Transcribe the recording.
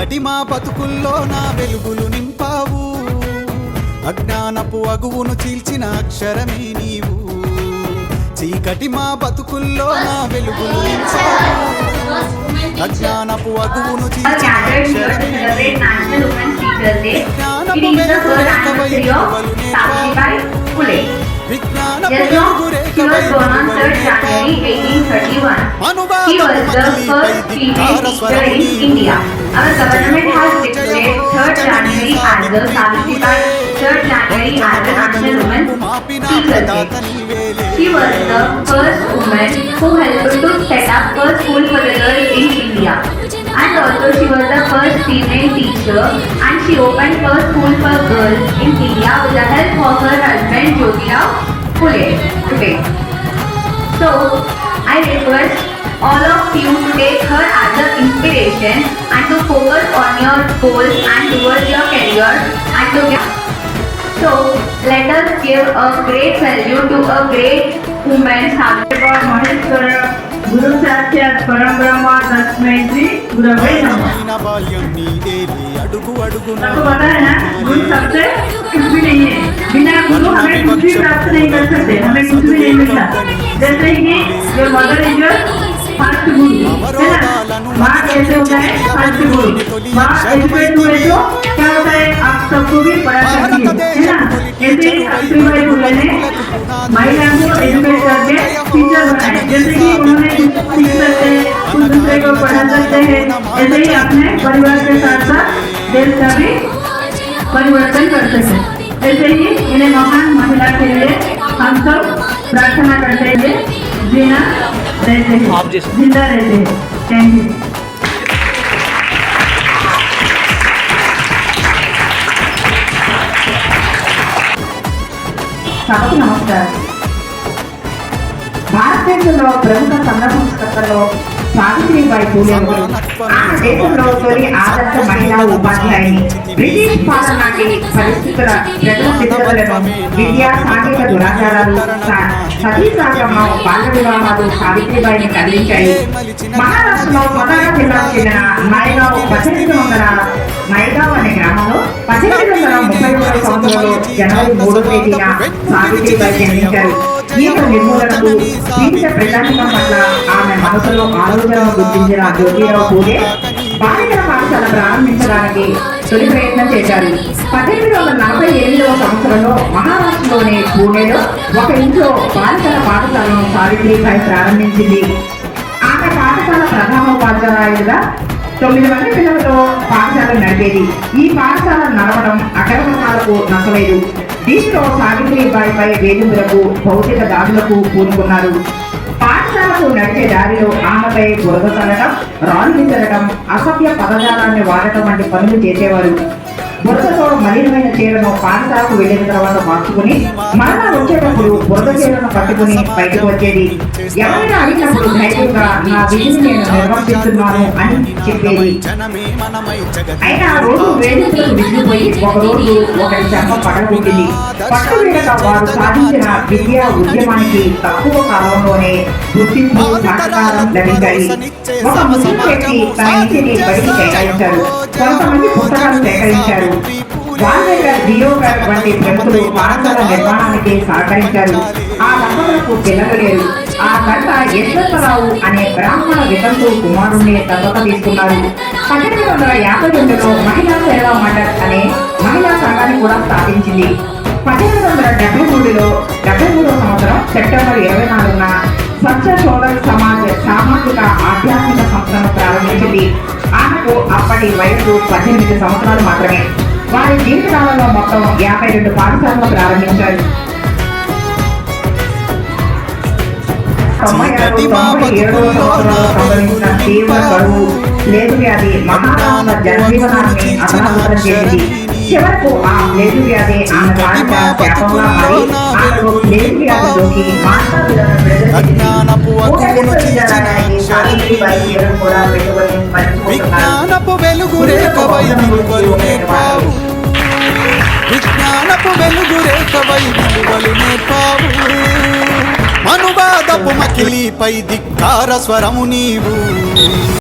చీకటి మా బతుకుల్లో నా వెలుగులు నింపావు, అజ్ఞానపు అగువును చీల్చిన అక్షరమే నీవు. చీకటి మా బతుకుల్లో నా వెలుగులు నింపావు, అజ్ఞానపు అగువును చీల్చిన అక్షరమే నీవు. జ్ఞానపు వెలుగు రేఖవై విలువలు నేర్పావు, విజ్ఞానపు వెలుగు రేఖవై విలువలు నేర్పావు. అనువాదపు మకిలీపై ధిక్కార స్వరము నీవు. Our government has declared 3rd January as the Savitribai 3rd January as the National Women's Teachers Day. She was the first woman who helped to set up first school for the girls in India. And also she was the first female teacher and she opened first school for girls in India with the help of her husband Jyotirao Phule today. So I request all of you to take her as an inspiration and to focus on your goals and towards your career and to get. So let us give a great salute to a great woman, Savitribai Maheshwara Guru Sakshat Param Brahma Tasmai Shri Gurave Namaः. आपको पता है ना गुरु सबसे कुछ भी नहीं है, बिना गुरु हमें कुछ भी प्राप्त नहीं कर सकते, हमें कुछ भी नहीं मिलता. जैसे कि your mother is your first गुरु है ना, माँ कैसे होता है फर्स्ट गुरु. माँ एजुकेट हुए तो क्या होता है आप सबको भी पढ़ा सकती है ना. ऐसे सावित्रीबाई फुले ने महिला को एजुकेट करके टीचर बनाए, जैसे कि उन्होंने सीख सकते हैं कुछ दूसरे को पढ़ा सकते हैं, ऐसे ही अपने परिवार के साथ साथ देश का भी परिवर्तन कर सकते हैं. ऐसे ही इन्हें महान महिला के लिए हम सब प्रार्थना करते हैं, जीना रहते हैं, जिंदा रहते हैं. Thank you. సభకు నమస్కారం. భారతదేశంలో ప్రముఖ సంఘ సంస్కర్తల్లో సావిత్రిబాయి ఫూలే ఆమె దేశంలో తొలి ఆదర్శ మహిళా ఉపాధ్యాయుని. బ్రిటిష్ పాలన నాటి పరిస్థితుల ప్రజల విద్యా సాంఘిక దురాచారాలు, సతీ సాగమం, బాల్య వివాహాలు సావిత్రిబాయిని కదిలించాయి. మహారాష్ట్రలో స్వతహా జిల్లాకు చెందిన నాయగావ్ 1800 అనే గ్రామంలో 1831 సంవత్సరంలో జనవరి 3వ తేదీన సావిత్రిబాయి జన్మించారు. ఈత నిర్మూలనకు జీవిత ప్రజానికం పట్ల ఆమె మనసులో ఆలోచనను గుర్తించిన జ్యోతిరావు పూలే బాలికల పాఠశాల ప్రారంభించడానికి తొలి ప్రయత్నం చేశారు. 1848వ సంవత్సరంలో మహారాష్ట్రలోని పూణేలో ఒక ఇంట్లో బాలికల పాఠశాలను సావిత్రిబాయి ప్రారంభించింది. ఆమె పాఠశాల ప్రధానోపాధ్యాయులుగా 9 మంది పిల్లలతో పాఠశాల నడిపేది. ఈ పాఠశాల నడవడం అక్రమాలకు నచ్చలేదు. దీంతో సావిత్రిబాయిపై వేధింపులకు, భౌతిక దాడులకు పూనుకున్నారు. పాఠశాలకు నడిచే దారిలో ఆమెపై బురద చల్లడం, రాళ్ళు విసరడం, అసభ్య పదజాలాన్ని వాడటం వంటి పనులు చేసేవారు. బురదతో మలినమైన చీరను పాఠశాలకు వెళ్లిన తర్వాత మార్చుకుని మరలా వచ్చేటప్పుడు బురద చీరను పట్టుకుని బయటకు వచ్చేది. ఎవరైనా అడిగినప్పుడు ధైర్యంగా నా విధిని నేను నిర్వర్తిస్తున్నాను అని చెప్పేది. అయినా రోజు వేదికలకు విసిగిపోయి ఒకరోజు ఒకరి చర్మం పడగొట్టింది. పట్టు వీడక వారు సాధించిన విద్యా ఉద్యమానికి తక్కువ కాలంలోనే గుర్తింపు, సహకారం లభించాయి. ఒక ముస్లిం వ్యక్తి తన ఇంటిని బయటికి కేటాయించారు. కొంతమంది పుస్తకాలు సేకరించారు. వాల్మీకర్, దియోకర్ వంటి ప్రముఖులు పాఠశాల నిర్మాణానికి సహకరించారు. ఆ దంపతులకు పిల్లలు లేరు. ఆ భర్త యశ్వంతరావు అనే బ్రాహ్మణ వితంతు కుమారుణ్ణి దత్తత తీసుకున్నారు. 1852లో మహిళా సేవా మండల్ అనే మహిళా సంఘాన్ని కూడా స్థాపించింది. 1873లో 73వ సంవత్సరం సెప్టెంబర్ 24న స్వచ్ఛ సోదర్ సమాజ్ సామాజిక ఆధ్యాత్మిక సంస్థను ప్రారంభించింది. ఆమెకు అప్పటి వయసు 18 సంవత్సరాలు మాత్రమే. వారి జీవితకాలంలో మొత్తం 52 పాఠశాలను ప్రారంభించారు. 97వ సంవత్సరంలో సంభవించిన తీవ్ర కరువు, ప్లేగు వ్యాధి మహారాష్ట్ర జనజీవనాన్ని అతలాకుతలం చేసింది. చివరకు ఆ ప్లేగు వ్యాధి ఆమె బాలిక శాపంగా మారి ఆమెకు ప్లేగు వ్యాధిలోకి మాట్లాడుతున్న విజ్ఞానపు వెలుగు రేఖవై విలువలు నేర్పావు, విజ్ఞానపు వెలుగు రేఖవై విలువలు నేర్పావు. అనువాదపు మకిలీపై ధిక్కార స్వరము నీవు.